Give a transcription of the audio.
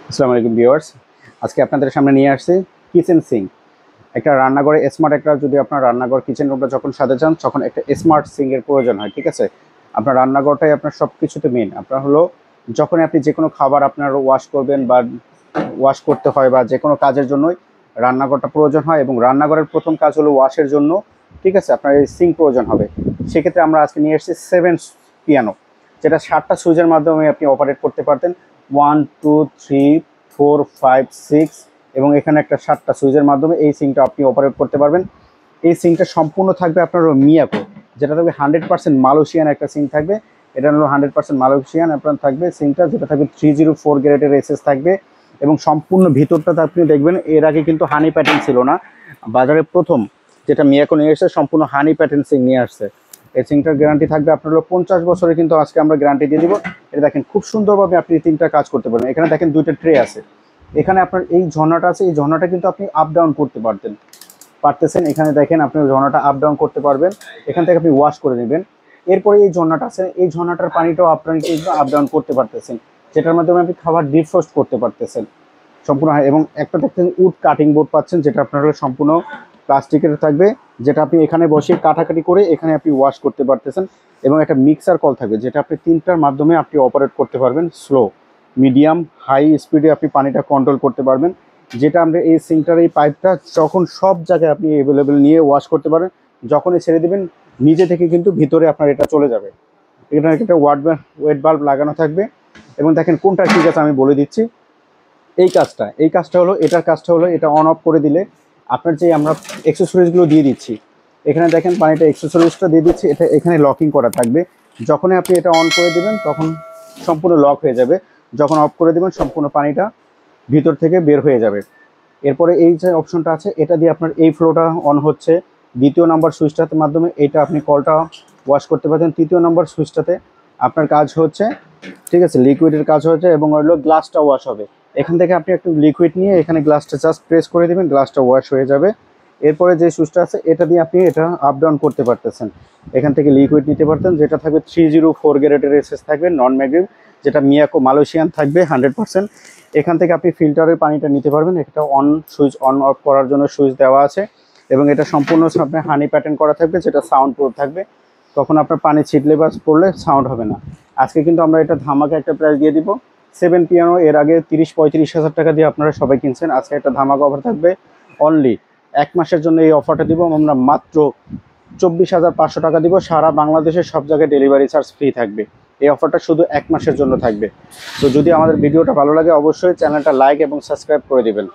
আসসালামু আলাইকুম ভিউয়ার্স, আজকে আপনাদের সামনে নিয়ে আসছি কিচেন সিঙ্ক। একটা রান্নাঘরে স্মার্ট একটা যদি আপনার রান্নাঘর কিচেন রুমটা যখন সাজাতে চান তখন একটা স্মার্ট সিঙ্কের প্রয়োজন হয়। ঠিক আছে, আপনার রান্নাঘরটাই আপনার সব কিছুতে মেন। আপনার হলো যখন আপনি যে কোনো খাবার আপনার ওয়াশ করবেন বা ওয়াশ করতে হয় বা যে কোনো কাজের জন্যই রান্নাঘরটা প্রয়োজন হয়, এবং রান্নাঘরের প্রথম কাজ হলো ওয়াশের জন্য। ঠিক আছে, আপনার এই সিঙ্ক প্রয়োজন হবে। সেক্ষেত্রে আমরা আজকে নিয়ে এসেছি 7 পিয়ানো, যেটা 7টা সুইচের মাধ্যমে আপনি অপারেট করতে পারতেন। 1 2 3 4 5 6, এবং এখানে একটা 7টা সুইচের মাধ্যমে এই সিঙ্কটা আপনি অপারেট করতে পারবেন। এই সিঙ্কটা সম্পূর্ণ থাকবে আপনার মিয়াকো, যেটা থাকবে 100% মালয়েশিয়ান একটা সিঙ্ক থাকবে। এটা হলো 100% মালয়েশিয়ান আপনার থাকবে সিঙ্কটা, যেটা থাকবে 304 গ্রেডের এসএস থাকবে। এবং সম্পূর্ণ ভিতরটা আপনি দেখবেন, এর আগে কিন্তু হানি প্যাটার্ন ছিল না। বাজারে প্রথম যেটা মিয়াকো নিয়ে এসেছে সম্পূর্ণ হানি প্যাটার্ন সিঙ্ক নিয়ে আসছে। এই সিঙ্কটার গ্যারান্টি থাকবে আপনার হলো 50 বছরে, কিন্তু আজকে আমরা গ্যারান্টি দিয়ে দিব। এটা দেখেন খুব সুন্দরভাবে আপনি 3টা কাজ করতে পারবেন। এখানে দেখেন 2টা ট্রে আছে। এখানে আপনার এই ঝর্ণাটা আছে, এই ঝর্ণাটা কিন্তু আপনি আপ ডাউন করতে পারতেছেন। এখানে দেখেন আপনি ঝর্ণাটা আপ ডাউন করতে পারবেন, এখান থেকে আপনি ওয়াশ করে নেবেন। এরপরে এই ঝর্ণাটা আছে, এই ঝর্ণাটার পানিটাও আপনি কিন্তু আপ ডাউন করতে পারতেছেন, যেটার মাধ্যমে আপনি খাবার ডিফ্রস্ট করতে পারতেছেন সম্পূর্ণ। এবং একটা দেখতেন উড কাটিং বোর্ড পাচ্ছেন, যেটা আপনার হলো সম্পূর্ণ প্লাস্টিকের থাকবে, যেটা আপনি এখানে বসে কাটাকাটি করে এখানে আপনি ওয়াশ করতে পারতেছেন। এবং একটা মিক্সার কল থাকবে, যেটা আপনি 3টার মাধ্যমে আপনি অপারেট করতে পারবেন। স্লো, মিডিয়াম, হাই স্পিডে আপনি পানিটা কন্ট্রোল করতে পারবেন। যেটা আমরা এই সিঙ্কটার এই পাইপটা যখন সব জায়গায় আপনি অ্যাভেলেবেল নিয়ে ওয়াশ করতে পারেন, যখনই ছেড়ে দেবেন নিজে থেকে কিন্তু ভিতরে আপনার এটা চলে যাবে। এখানে একটা ওয়েট বাল্ব লাগানো থাকবে। এবং দেখেন কোনটা ঠিক আছে আমি বলে দিচ্ছি। এই কাজটা হলো, এটার কাজটা হলো এটা অন অফ করে দিলে আপনার যে আমরা অ্যাক্সেসরিজগুলো দিয়ে দিচ্ছি, এখানে দেখেন পানিটা অ্যাক্সেসরিজটা দিয়ে দিচ্ছি, এটা এখানে লকিং করা থাকবে। যখনই আপনি এটা অন করে দেবেন তখন সম্পূর্ণ লক হয়ে যাবে। যখন অফ করে দেবেন সম্পূর্ণ পানিটা ভিতর থেকে বের হয়ে যাবে। এরপরে এই যে অপশনটা আছে, এটা দিয়ে আপনার এই ফ্লোটা অন হচ্ছে। 2য় নাম্বার সুইচটার মাধ্যমে এটা আপনি কলটা ওয়াশ করতে পারছেন। 3য় নাম্বার সুইচটাতে আপনার কাজ হচ্ছে, ঠিক আছে, লিকুইডের কাজ হচ্ছে, এবং হলো গ্লাসটা ওয়াশ হবে। এখান থেকে আপনি একটু লিকুইড নিয়ে এখানে গ্লাসটা জাস্ট প্রেস করে দেবেন, গ্লাসটা ওয়াশ হয়ে যাবে। এরপরে যে সুইচটা আছে এটা দিয়ে আপনি এটা আপ ডাউন করতে পারতেছেন। এখান থেকে লিকুইড নিতে পারতেন, যেটা থাকবে 304 গ্রেডের এসএস থাকবে, নন ম্যাগনেট, যেটা মিয়াকো মালয়েশিয়ান থাকবে 100%। এখান থেকে আপনি ফিল্টারের পানিটা নিতে পারবেন। এটা সুইচ অন অফ করার জন্য সুইচ দেওয়া আছে। এবং এটা সম্পূর্ণ আপনার হানি প্যাটার্ন করা থাকবে, যেটা সাউন্ড প্রুফ থাকবে। তখন আপনার পানি ছিটলে বা পড়লে সাউন্ড হবে না। আজকে কিন্তু আমরা এটা ধামাকা একটা প্রাইস দিয়ে দিব। 7 পিয়ানো এর আগে 30-35 হাজার টাকা দিয়ে আপনারা সবাই কিনছেন। আজকে একটা ধামাকা অফার থাকবে, অনলি 1 মাসের জন্য এই অফারটা দিব আমরা মাত্র 24,500 টাকা দিব। সারা বাংলাদেশের সব জায়গায় ডেলিভারি চার্জ ফ্রি থাকবে। এই অফারটা শুধু 1 মাসের জন্য থাকবে। তো যদি আমাদের ভিডিওটা ভালো লাগে অবশ্যই চ্যানেলটা লাইক এবং সাবস্ক্রাইব করে দিবেন।